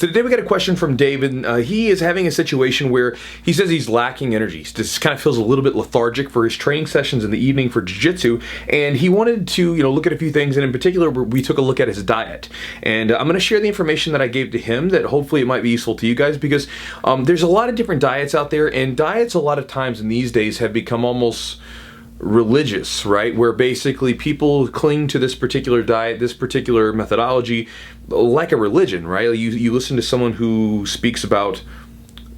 So today we got a question from Dave, and he is having a situation where he says he's lacking energy. He just kind of feels a little bit lethargic for his training sessions in the evening for jiu-jitsu, and he wanted to, look at a few things, and in particular, we took a look at his diet. And I'm going to share the information that I gave to him that hopefully it might be useful to you guys, because there's a lot of different diets out there, and diets a lot of times in these days have become almost religious, right? Where basically people cling to this particular diet, this particular methodology, like a religion, right? You listen to someone who speaks about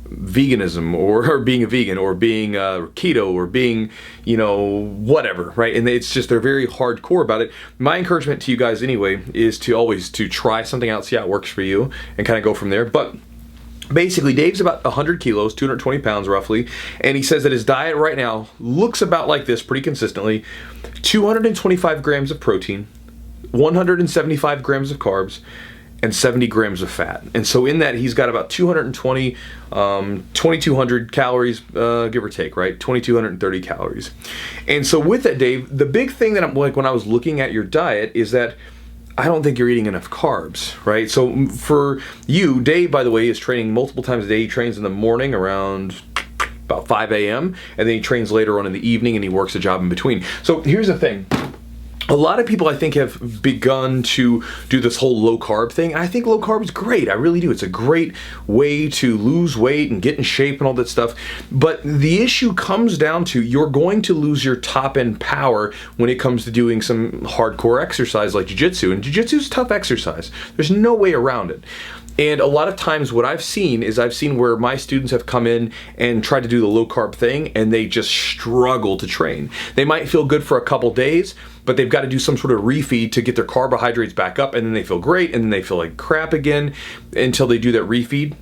veganism or being a vegan or being keto or being, whatever, right? And it's just, they're very hardcore about it. My encouragement to you guys anyway is to always to try something out, see how it works for you, and kind of go from there. But basically, Dave's about 100 kilos, 220 pounds roughly, and he says that his diet right now looks about like this pretty consistently: 225 grams of protein, 175 grams of carbs, and 70 grams of fat. And so in that, he's got about 2,200 calories, give or take, right? 2,230 calories. And so with that, Dave, the big thing that I'm like, when I was looking at your diet, is that I don't think you're eating enough carbs, right? So for you, Dave, by the way, is training multiple times a day. He trains in the morning around about 5 a.m. and then he trains later on in the evening, and he works a job in between. So here's the thing. A lot of people, I think, have begun to do this whole low carb thing. And I think low carb is great. I really do. It's a great way to lose weight and get in shape and all that stuff. But the issue comes down to, you're going to lose your top end power when it comes to doing some hardcore exercise like jiu-jitsu. And jiu-jitsu is tough exercise. There's no way around it. And a lot of times what I've seen where my students have come in and tried to do the low carb thing, and they just struggle to train. They might feel good for a couple days, but they've got to do some sort of refeed to get their carbohydrates back up, and then they feel great, and then they feel like crap again until they do that refeed.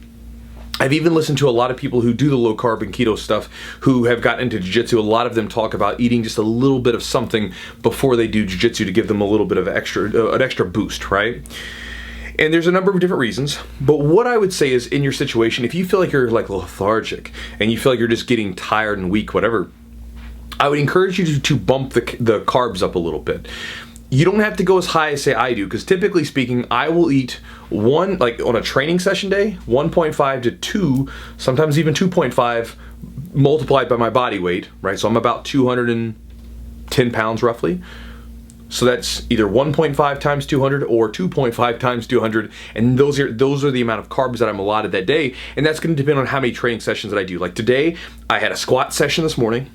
I've even listened to a lot of people who do the low carb and keto stuff who have gotten into jiu-jitsu. A lot of them talk about eating just a little bit of something before they do jiu-jitsu to give them a little bit of an extra boost, right? And there's a number of different reasons, but what I would say is, in your situation, if you feel like you're like lethargic and you feel like you're just getting tired and weak, whatever, I would encourage you to bump the carbs up a little bit. You don't have to go as high as, say, I do, because typically speaking, I will eat on a training session day, 1.5 to 2, sometimes even 2.5 multiplied by my body weight, right? So I'm about 210 pounds roughly. So that's either 1.5 times 200 or 2.5 times 200, and those are the amount of carbs that I'm allotted that day, and that's going to depend on how many training sessions that I do. Like today, I had a squat session this morning,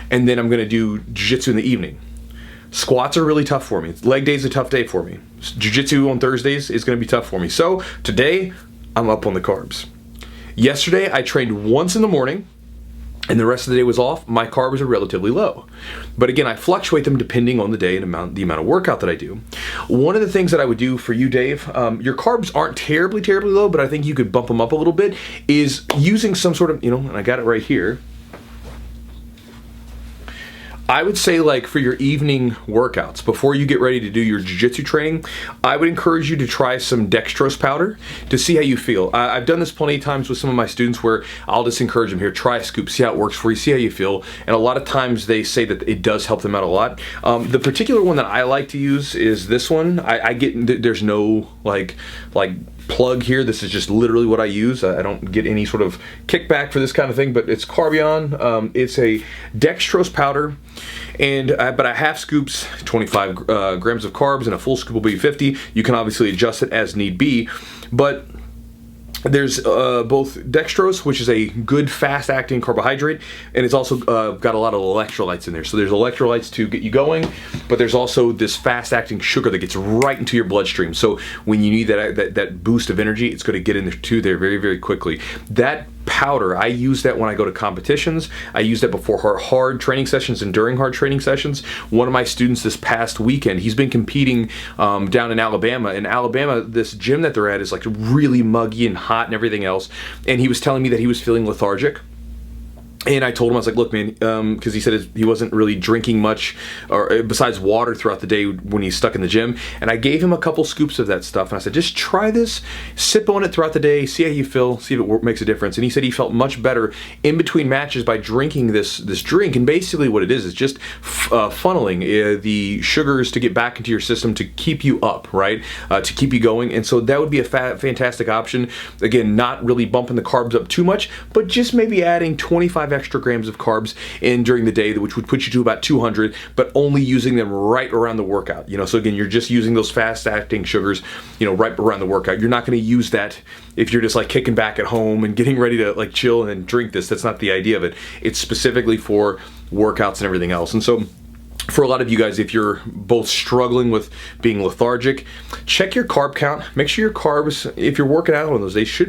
and then I'm going to do jiu-jitsu in the evening. Squats are really tough for me. Leg day is a tough day for me. Jiu-jitsu on Thursdays is going to be tough for me. So today, I'm up on the carbs. Yesterday, I trained once in the morning, and the rest of the day was off. My carbs are relatively low. But again, I fluctuate them depending on the day and the amount of workout that I do. One of the things that I would do for you, Dave, your carbs aren't terribly low, but I think you could bump them up a little bit, is using some sort of, and I got it right here. I would say, like, for your evening workouts, before you get ready to do your jiu-jitsu training, I would encourage you to try some dextrose powder to see how you feel. I've done this plenty of times with some of my students where I'll just encourage them, here, try a scoop, see how it works for you, see how you feel. And a lot of times they say that it does help them out a lot. The particular one that I like to use is this one. There's no like plug here. This is just literally what I use. I don't get any sort of kickback for this kind of thing, but it's Carbion. It's a dextrose powder, but a half scoop's 25 grams of carbs, and a full scoop will be 50. You can obviously adjust it as need be, but there's both dextrose, which is a good fast-acting carbohydrate, and it's also got a lot of electrolytes in there. So there's electrolytes to get you going, but there's also this fast-acting sugar that gets right into your bloodstream. So when you need that boost of energy, it's going to get into there very, very quickly. That powder, I use that when I go to competitions. I use that before hard training sessions and during hard training sessions. One of my students this past weekend, he's been competing down in Alabama. In Alabama, this gym that they're at is like really muggy and hot and everything else. And he was telling me that he was feeling lethargic. And I told him, I was like, look, man, because he said he wasn't really drinking much or besides water throughout the day when he's stuck in the gym. And I gave him a couple scoops of that stuff. And I said, just try this, sip on it throughout the day, see how you feel, see if it makes a difference. And he said he felt much better in between matches by drinking this drink. And basically what it is just funneling the sugars to get back into your system to keep you up, right? To keep you going. And so that would be a fantastic option. Again, not really bumping the carbs up too much, but just maybe adding 25 extra grams of carbs in during the day, which would put you to about 200, but only using them right around the workout. So again, you're just using those fast-acting sugars, right around the workout. You're not going to use that if you're just like kicking back at home and getting ready to like chill and then drink this. That's not the idea of it. It's specifically for workouts and everything else. And so for a lot of you guys, if you're both struggling with being lethargic, check your carb count. Make sure your carbs, if you're working out on those days,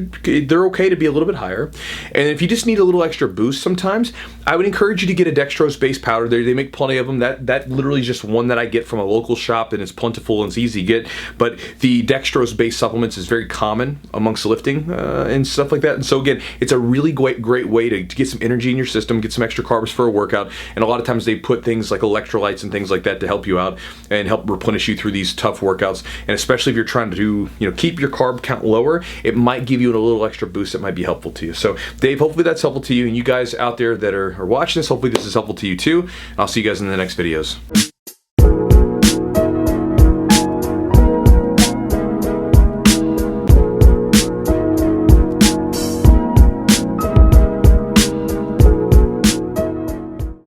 they're okay to be a little bit higher. And if you just need a little extra boost sometimes, I would encourage you to get a dextrose-based powder. They make plenty of them. That literally is just one that I get from a local shop, and it's plentiful and it's easy to get. But the dextrose-based supplements is very common amongst lifting and stuff like that. And so again, it's a really great way to get some energy in your system, get some extra carbs for a workout. And a lot of times they put things like electrolytes and things like that to help you out and help replenish you through these tough workouts. And especially if you're trying to keep your carb count lower, it might give you a little extra boost that might be helpful to you. So Dave, hopefully that's helpful to you, and you guys out there that are watching this, hopefully this is helpful to you too. I'll see you guys in the next videos.